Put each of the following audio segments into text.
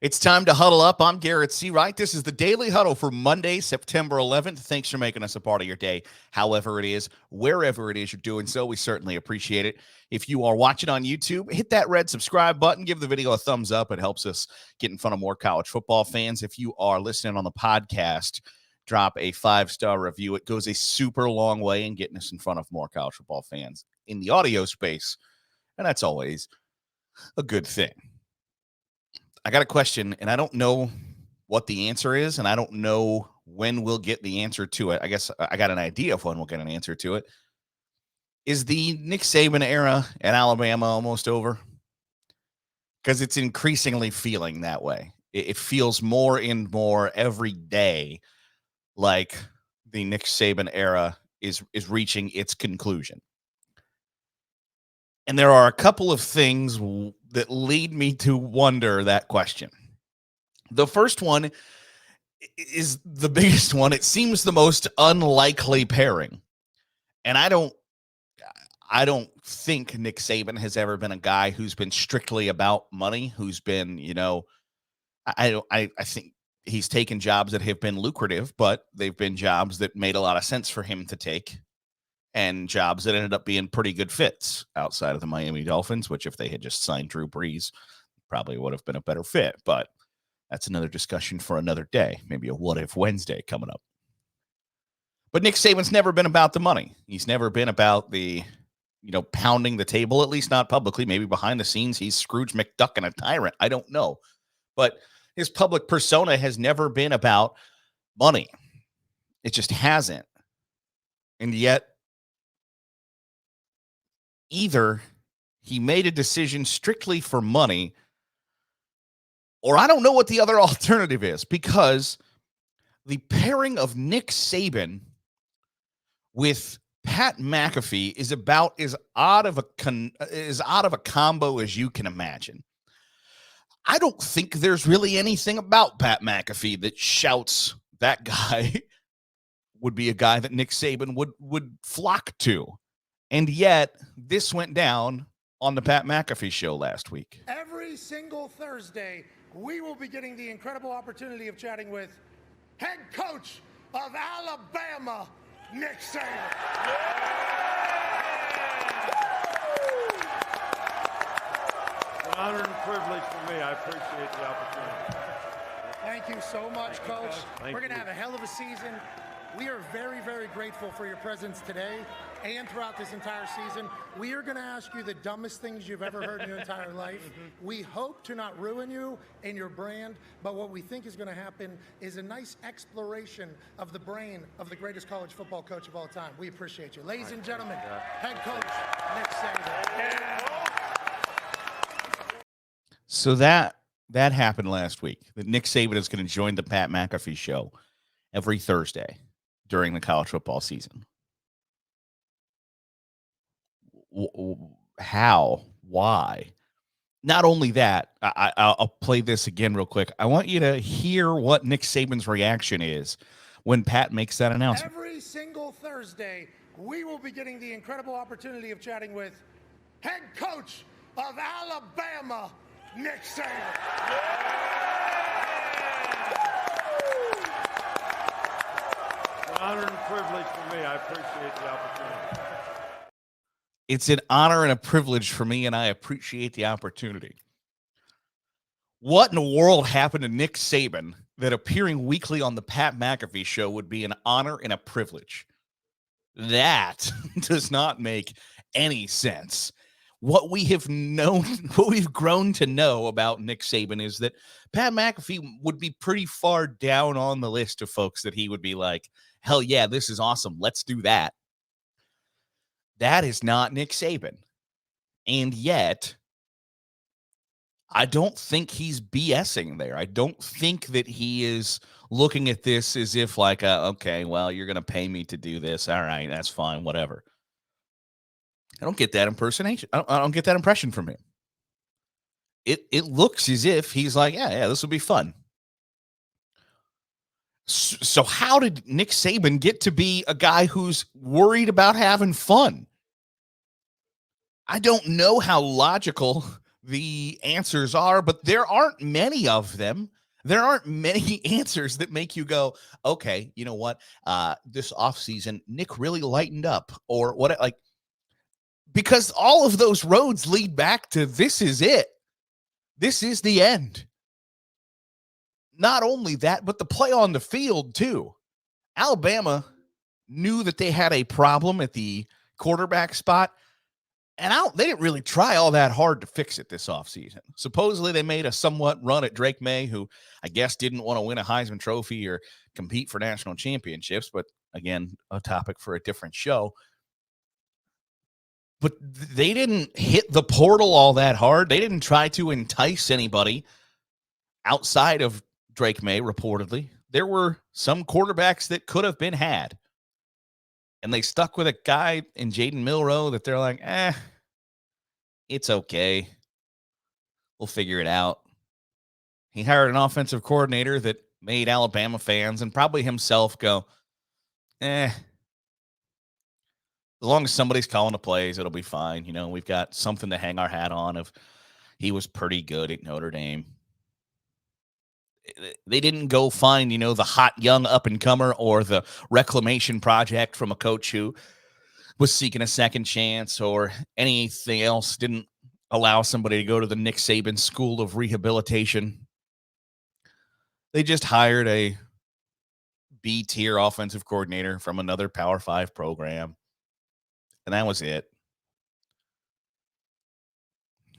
It's time to huddle up. I'm Garrett C. Wright. This is the Daily Huddle for Monday, September 11th. Thanks for making us a part of your day, however it is, wherever it is you're doing so. We certainly appreciate it. If you are watching on YouTube, hit that red subscribe button. Give the video a thumbs up. It helps us get in front of more college football fans. If you are listening on the podcast, drop a 5-star review. It goes a super long way in getting us in front of more college football fans in the audio space, and that's always a good thing. I got a question, and I don't know what the answer is, and I don't know when we'll get the answer to it. I guess I got an idea of when we'll get an answer to it. Is the Nick Saban era at Alabama almost over? Because it's increasingly feeling that way. It feels more and more every day like the Nick Saban era is reaching its conclusion. And there are a couple of things that lead me to wonder that question. The first one is the biggest one. It seems the most unlikely pairing. And I don't think Nick Saban has ever been a guy who's been strictly about money, who's been, I think he's taken jobs that have been lucrative, but they've been jobs that made a lot of sense for him to take. And jobs that ended up being pretty good fits outside of the Miami Dolphins, which if they had just signed Drew Brees, probably would have been a better fit. But that's another discussion for another day, maybe a What If Wednesday coming up. But Nick Saban's never been about the money. He's never been about the, pounding the table, at least not publicly. Maybe behind the scenes, he's Scrooge McDuck and a tyrant. I don't know. But his public persona has never been about money. It just hasn't. And yet, either he made a decision strictly for money, or I don't know what the other alternative is, because the pairing of Nick Saban with Pat McAfee is about as odd of a combo as you can imagine. I don't think there's really anything about Pat McAfee that shouts that guy would be a guy that Nick Saban would flock to. And yet, this went down on the Pat McAfee show last week. Every single Thursday, we will be getting the incredible opportunity of chatting with head coach of Alabama, Nick Saban. An honor and privilege for me. I appreciate the opportunity. Thank you so much, Coach. We're going to have a hell of a season. We are very, very grateful for your presence today and throughout this entire season. We are going to ask you the dumbest things you've ever heard in your entire life. We hope to not ruin you and your brand, but what we think is going to happen is a nice exploration of the brain of the greatest college football coach of all time. We appreciate you. Ladies and gentlemen, head coach Nick Saban. So that happened last week. That Nick Saban is going to join the Pat McAfee show every Thursday during the college football season. How? Why? Not only that, I'll play this again real quick. I want you to hear what Nick Saban's reaction is when Pat makes that announcement. Every single Thursday, we will be getting the incredible opportunity of chatting with head coach of Alabama, Nick Saban. An honor and privilege for me. I appreciate the opportunity. It's an honor and a privilege for me, and I appreciate the opportunity. What in the world happened to Nick Saban that appearing weekly on the Pat McAfee show would be an honor and a privilege? That does not make any sense. What we have known, what we've grown to know about Nick Saban is that Pat McAfee would be pretty far down on the list of folks that he would be like, hell yeah, this is awesome. Let's do that. That is not Nick Saban. And yet, I don't think he's BSing there. I don't think that he is looking at this as if like, okay, well, you're going to pay me to do this. All right, that's fine, whatever. I don't get that impersonation. I don't get that impression from him. It looks as if he's like, yeah, this will be fun. So how did Nick Saban get to be a guy who's worried about having fun? I don't know how logical the answers are, but there aren't many of them. There aren't many answers that make you go, okay, you know what? This offseason, Nick really lightened up, or what? Like, because all of those roads lead back to this is it. This is the end. Not only that, but the play on the field, too. Alabama knew that they had a problem at the quarterback spot, and they didn't really try all that hard to fix it this offseason. Supposedly, they made a somewhat run at Drake May, who I guess didn't want to win a Heisman Trophy or compete for national championships, but again, a topic for a different show. But they didn't hit the portal all that hard. They didn't try to entice anybody outside of Drake May, reportedly. There were some quarterbacks that could have been had. And they stuck with a guy in Jaden Milroe that they're like, it's okay. We'll figure it out. He hired an offensive coordinator that made Alabama fans and probably himself go, as long as somebody's calling the plays, it'll be fine. You know, we've got something to hang our hat on of he was pretty good at Notre Dame. They didn't go find, the hot young up-and-comer or the reclamation project from a coach who was seeking a second chance or anything else. Didn't allow somebody to go to the Nick Saban School of Rehabilitation. They just hired a B-tier offensive coordinator from another Power 5 program, and that was it.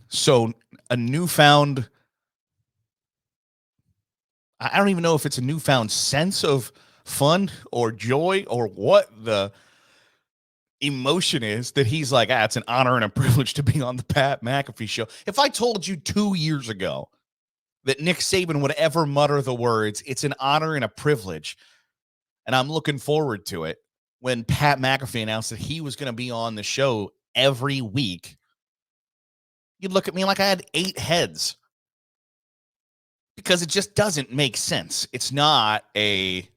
So a newfound, I don't even know if it's a newfound sense of fun or joy or what the emotion is that he's like, it's an honor and a privilege to be on the Pat McAfee show. If I told you 2 years ago that Nick Saban would ever mutter the words, it's an honor and a privilege, and I'm looking forward to it, when Pat McAfee announced that he was going to be on the show every week, you'd look at me like I had 8 heads. Because it just doesn't make sense. It's not a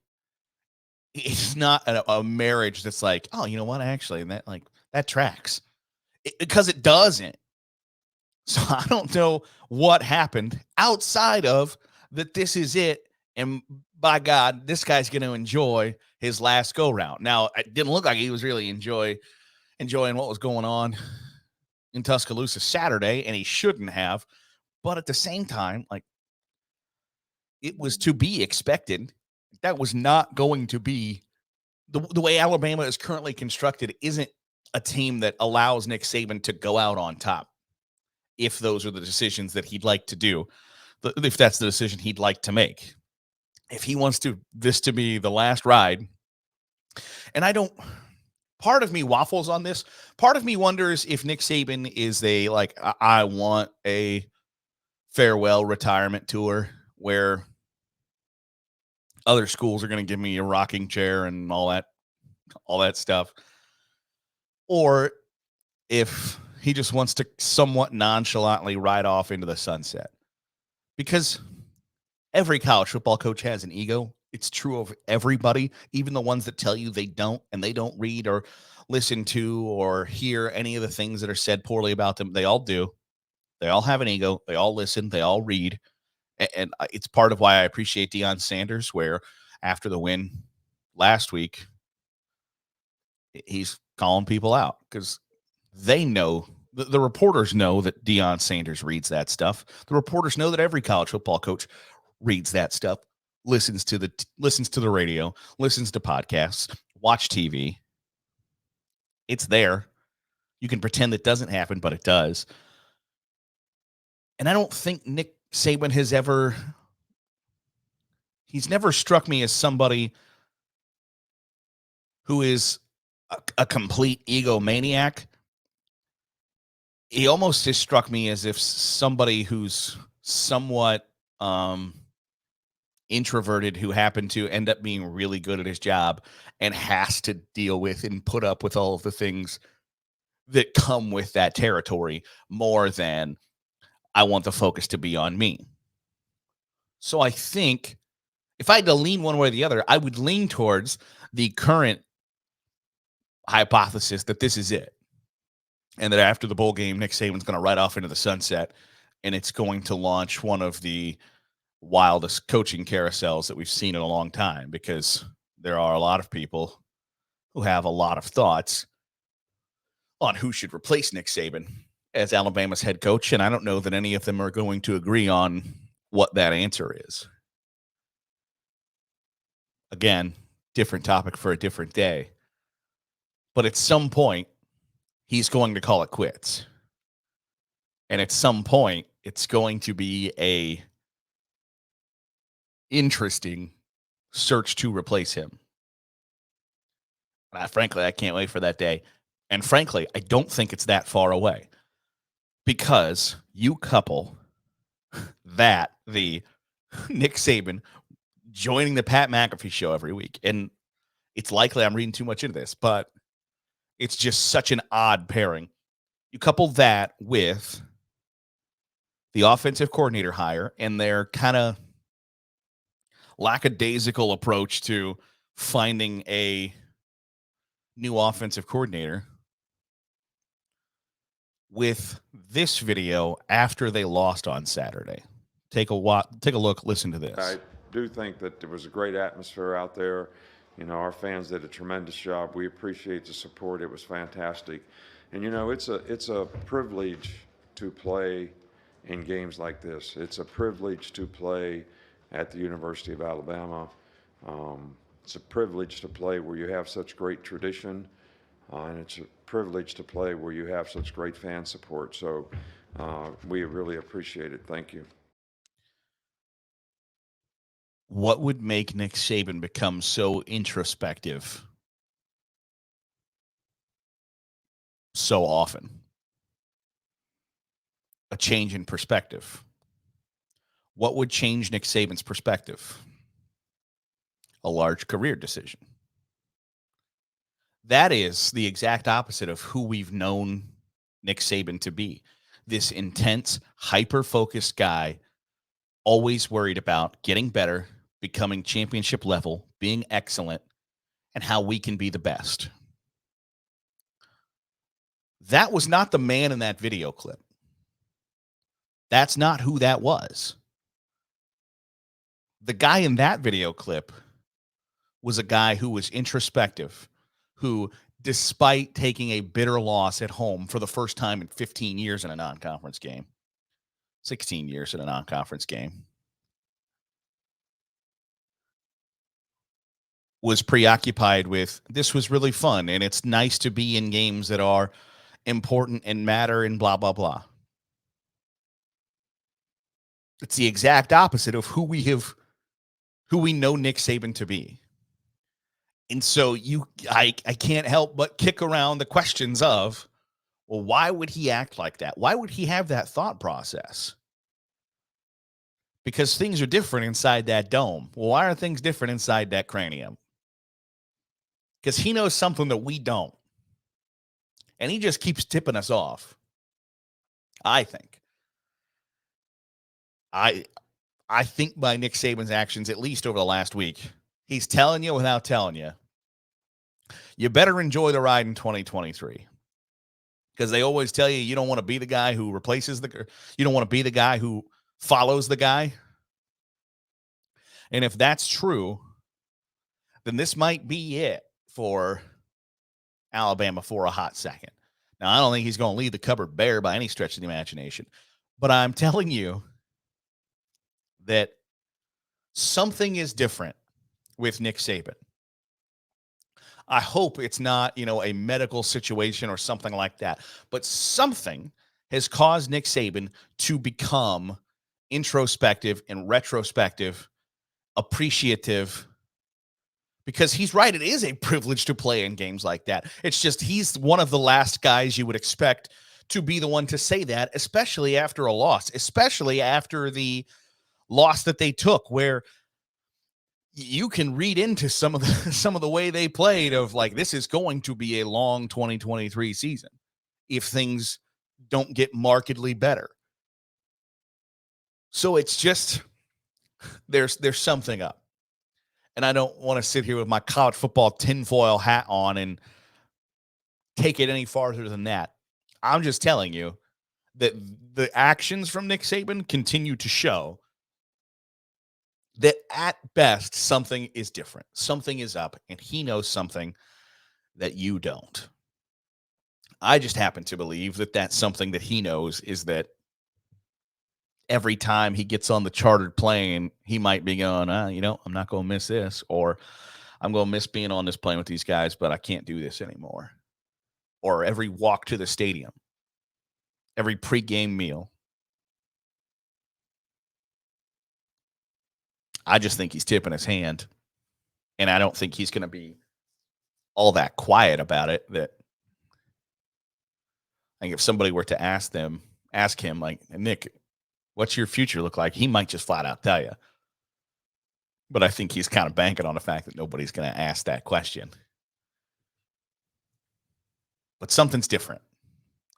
marriage that's like, oh, you know what? Actually, that tracks. Because it doesn't. So I don't know what happened outside of that. This is it. And by God, this guy's going to enjoy his last go round. Now, it didn't look like he was really enjoying what was going on in Tuscaloosa Saturday, and he shouldn't have. But at the same time, it was to be expected. That was not going to be the way Alabama is currently constructed. Isn't a team that allows Nick Saban to go out on top if those are the decisions that he'd like to do, if that's the decision he'd like to make. If he wants this to be the last ride, and part of me waffles on this. Part of me wonders if Nick Saban is I want a farewell retirement tour where other schools are going to give me a rocking chair and all that stuff. Or if he just wants to somewhat nonchalantly ride off into the sunset. Because every college football coach has an ego. It's true of everybody, even the ones that tell you they don't, and they don't read or listen to or hear any of the things that are said poorly about them. They all do. They all have an ego. They all listen. They all read. And it's part of why I appreciate Deion Sanders, where after the win last week, he's calling people out because they know, the reporters know that Deion Sanders reads that stuff. The reporters know that every college football coach reads that stuff, listens to the radio, listens to podcasts, watch TV. It's there. You can pretend it doesn't happen, but it does. And I don't think Nick Saban he's never struck me as somebody who is a complete egomaniac. He almost just struck me as if somebody who's somewhat introverted, who happened to end up being really good at his job and has to deal with and put up with all of the things that come with that territory, more than I want the focus to be on me. So I think if I had to lean one way or the other, I would lean towards the current hypothesis that this is it. And that after the bowl game, Nick Saban's going to ride off into the sunset and it's going to launch one of the wildest coaching carousels that we've seen in a long time, because there are a lot of people who have a lot of thoughts on who should replace Nick Saban as Alabama's head coach, and I don't know that any of them are going to agree on what that answer is. Again, different topic for a different day. But at some point, he's going to call it quits. And at some point, it's going to be a interesting search to replace him. Frankly, I can't wait for that day. And frankly, I don't think it's that far away, because you couple that, the Nick Saban joining the Pat McAfee show every week, and it's likely I'm reading too much into this, but it's just such an odd pairing. You couple that with the offensive coordinator hire and their kind of lackadaisical approach to finding a new offensive coordinator, with this video after they lost on Saturday. Take a look, listen to this. I do think that there was a great atmosphere out there. You know, our fans did a tremendous job. We appreciate the support. It was fantastic. And, you know, it's a privilege to play in games like this. It's a privilege to play at the University of Alabama. It's a privilege to play where you have such great tradition, and it's a privilege to play where you have such great fan support. So we really appreciate it. Thank you. What would make Nick Saban become so introspective so often? A change in perspective. What would change Nick Saban's perspective? A large career decision. That is the exact opposite of who we've known Nick Saban to be. This intense, hyper-focused guy, always worried about getting better, becoming championship level, being excellent, and how we can be the best. That was not the man in that video clip. That's not who that was. The guy in that video clip was a guy who was introspective, who, despite taking a bitter loss at home for the first time in 15 years in a non-conference game, 16 years in a non-conference game, was preoccupied with, this was really fun, and it's nice to be in games that are important and matter and blah, blah, blah. It's the exact opposite of who we know Nick Saban to be. And so I can't help but kick around the questions of, well, why would he act like that? Why would he have that thought process? Because things are different inside that dome. Well, why are things different inside that cranium? Because he knows something that we don't. And he just keeps tipping us off, I think. I think by Nick Saban's actions, at least over the last week, he's telling you without telling you, you better enjoy the ride in 2023. Because they always tell you, you don't want to be the guy who replaces you don't want to be the guy who follows the guy. And if that's true, then this might be it for Alabama for a hot second. Now, I don't think he's going to leave the cupboard bare by any stretch of the imagination. But I'm telling you that something is different with Nick Saban. I hope it's not, a medical situation or something like that. But something has caused Nick Saban to become introspective and retrospective, appreciative, because he's right. It is a privilege to play in games like that. It's just he's one of the last guys you would expect to be the one to say that, especially after a loss, especially after the loss that they took, where you can read into some of the way they played of like, this is going to be a long 2023 season if things don't get markedly better. So it's just, there's something up. And I don't want to sit here with my college football tinfoil hat on and take it any farther than that. I'm just telling you that the actions from Nick Saban continue to show that at best something is different. Something is up, and he knows something that you don't. I just happen to believe that that's something that he knows is that every time he gets on the chartered plane, he might be going, I'm not going to miss this, or I'm going to miss being on this plane with these guys, but I can't do this anymore. Or every walk to the stadium, every pregame meal. I just think he's tipping his hand, and I don't think he's going to be all that quiet about it. That I think if somebody were to ask him, like, Nick, what's your future look like? He might just flat out tell you. But I think he's kind of banking on the fact that nobody's going to ask that question. But something's different.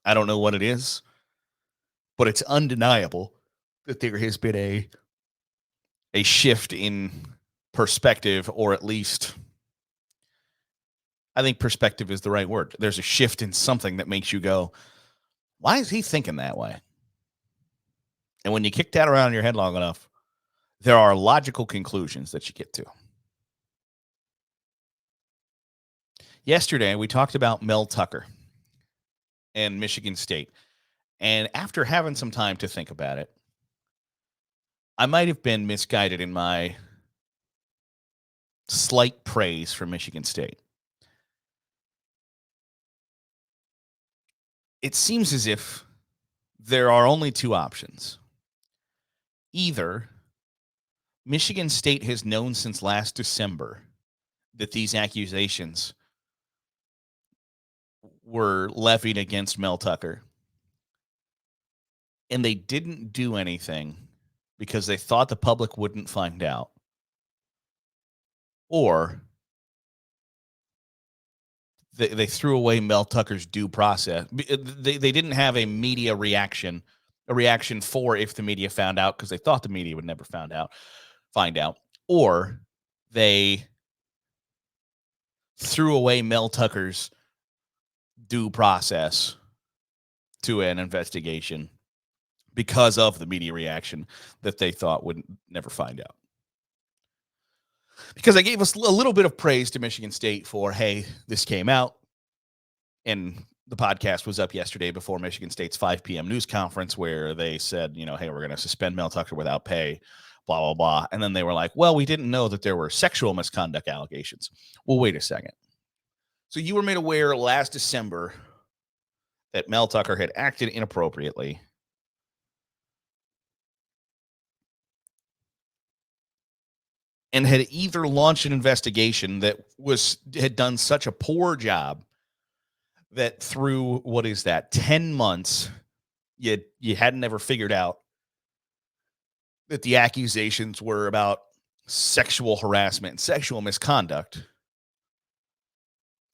I don't know what it is, but it's undeniable that there has been a shift in perspective, or at least I think perspective is the right word. There's a shift in something that makes you go, why is he thinking that way? And when you kick that around in your head long enough, there are logical conclusions that you get to. Yesterday, we talked about Mel Tucker and Michigan State. And after having some time to think about it, I might have been misguided in my slight praise for Michigan State. It seems as if there are only two options. Either Michigan State has known since last December that these accusations were levied against Mel Tucker, and they didn't do anything because they thought the public wouldn't find out, or they threw away Mel Tucker's due process. They didn't have a media reaction, for if the media found out, because they thought the media would never find out, or they threw away Mel Tucker's due process to an investigation because of the media reaction that they thought would never find out. Because I gave us a little bit of praise to Michigan State for, hey, this came out, and the podcast was up yesterday before Michigan State's 5 p.m. news conference where they said, hey, we're going to suspend Mel Tucker without pay, blah, blah, blah. And then they were like, well, we didn't know that there were sexual misconduct allegations. Well, wait a second. So you were made aware last December that Mel Tucker had acted inappropriately. And had either launched an investigation that had done such a poor job that through 10 months, you hadn't ever figured out that the accusations were about sexual harassment and sexual misconduct.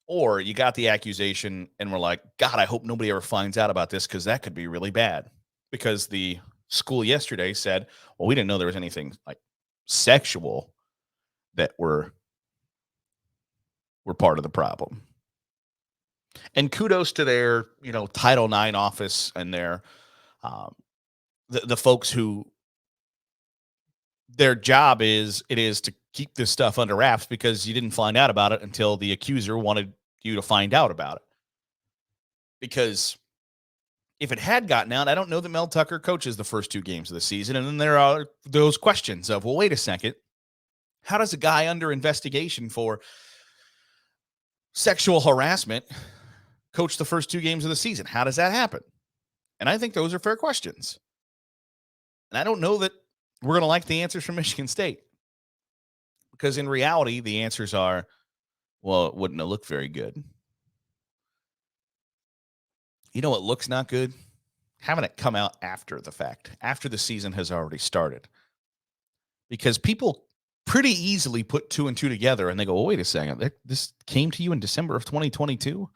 Or you got the accusation and were like, God, I hope nobody ever finds out about this, because that could be really bad. Because the school yesterday said, well, we didn't know there was anything like sexual that were part of the problem. And kudos to their, Title IX office and their, the folks who their job is to keep this stuff under wraps, because you didn't find out about it until the accuser wanted you to find out about it. Because if it had gotten out, I don't know that Mel Tucker coaches the first 2 games of the season. And then there are those questions of, well, wait a second. How does a guy under investigation for sexual harassment coach the first 2 games of the season? How does that happen? And I think those are fair questions. And I don't know that we're going to like the answers from Michigan State, because in reality, the answers are, well, it wouldn't have looked very good. You know what looks not good? Having it come out after the fact, after the season has already started. Because people pretty easily put 2 and 2 together, and they go, well, wait a second, this came to you in December of 2022?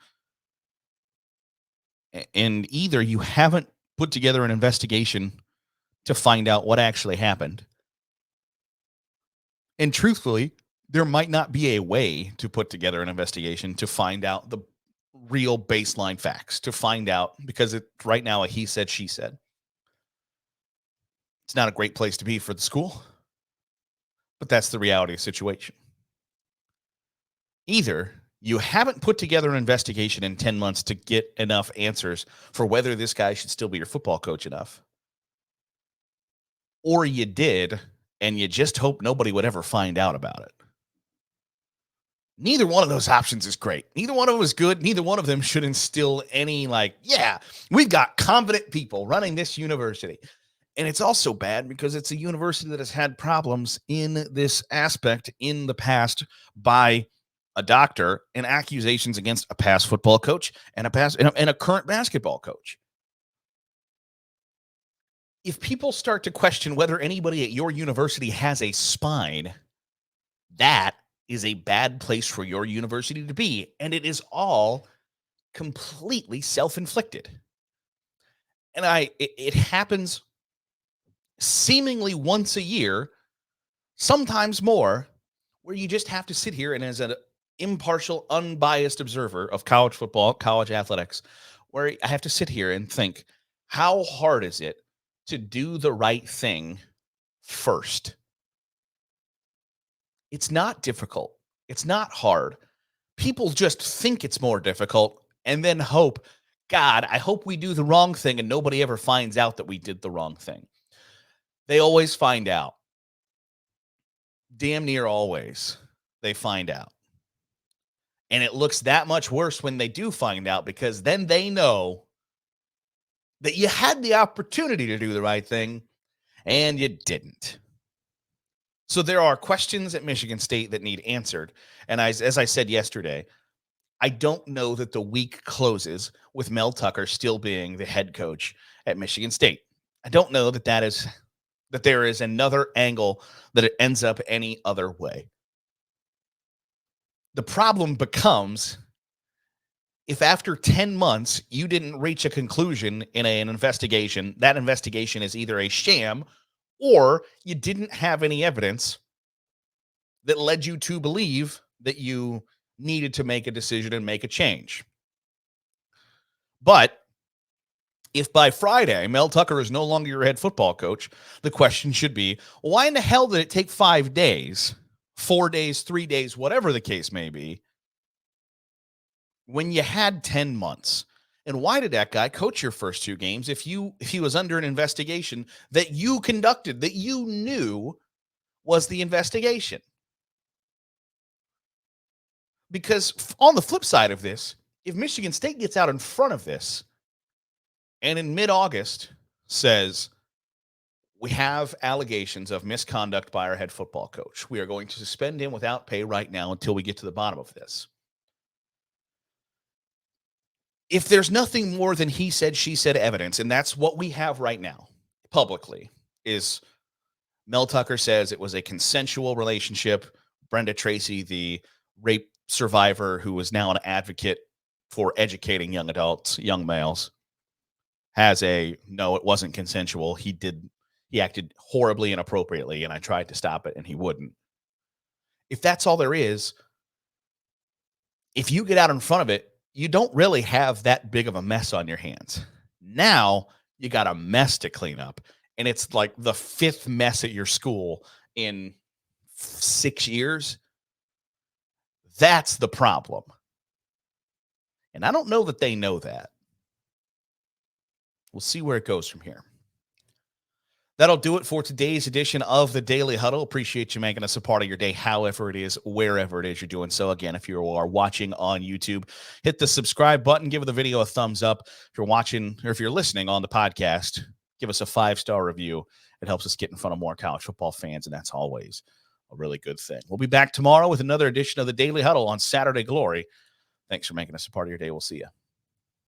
And either you haven't put together an investigation to find out what actually happened, and truthfully, there might not be a way to put together an investigation to find out the real baseline facts to find out, because right now he said, she said. It's not a great place to be for the school, but that's the reality of the situation. Either you haven't put together an investigation in 10 months to get enough answers for whether this guy should still be your football coach enough, or you did, and you just hope nobody would ever find out about it. Neither one of those options is great. Neither one of them is good. Neither one of them should instill any we've got competent people running this university. And it's also bad because it's a university that has had problems in this aspect in the past by a doctor and accusations against a past football coach and a current basketball coach. If people start to question whether anybody at your university has a spine, that is a bad place for your university to be. And it is all completely self-inflicted. And it happens seemingly once a year, sometimes more, where you just have to sit here and, as an impartial, unbiased observer of college football, college athletics, where I have to sit here and think, how hard is it to do the right thing first? It's not difficult. It's not hard. People just think it's more difficult and then hope, God, I hope we do the wrong thing and nobody ever finds out that we did the wrong thing. They always find out. Damn near always they find out. And it looks that much worse when they do find out, because then they know that you had the opportunity to do the right thing and you didn't. So there are questions at Michigan State that need answered. And as I said yesterday, I don't know that the week closes with Mel Tucker still being the head coach at Michigan State. I don't know that there is another angle that it ends up any other way. The problem becomes, if after 10 months you didn't reach a conclusion in an investigation, that investigation is either a sham or you didn't have any evidence that led you to believe that you needed to make a decision and make a change. But if by Friday Mel Tucker is no longer your head football coach, the question should be, why in the hell did it take 5 days, 4 days, 3 days, whatever the case may be, when you had 10 months? And why did that guy coach your first 2 games if he was under an investigation that you conducted, that you knew was the investigation? Because on the flip side of this, if Michigan State gets out in front of this and in mid-August says, we have allegations of misconduct by our head football coach, we are going to suspend him without pay right now until we get to the bottom of this. If there's nothing more than he said, she said evidence, and that's what we have right now publicly, is Mel Tucker says it was a consensual relationship. Brenda Tracy, the rape survivor who is now an advocate for educating young adults, young males, has no, it wasn't consensual. He acted horribly inappropriately, and I tried to stop it, and he wouldn't. If that's all there is, if you get out in front of it, you don't really have that big of a mess on your hands. Now you got a mess to clean up, and it's like the 5th mess at your school in 6 years. That's the problem. And I don't know that they know that. We'll see where it goes from here. That'll do it for today's edition of the Daily Huddle. Appreciate you making us a part of your day, however it is, wherever it is you're doing so. Again, if you are watching on YouTube, hit the subscribe button, give the video a thumbs up. If you're watching or if you're listening on the podcast, give us a 5-star review. It helps us get in front of more college football fans, and that's always a really good thing. We'll be back tomorrow with another edition of the Daily Huddle on Saturday Glory. Thanks for making us a part of your day. We'll see you.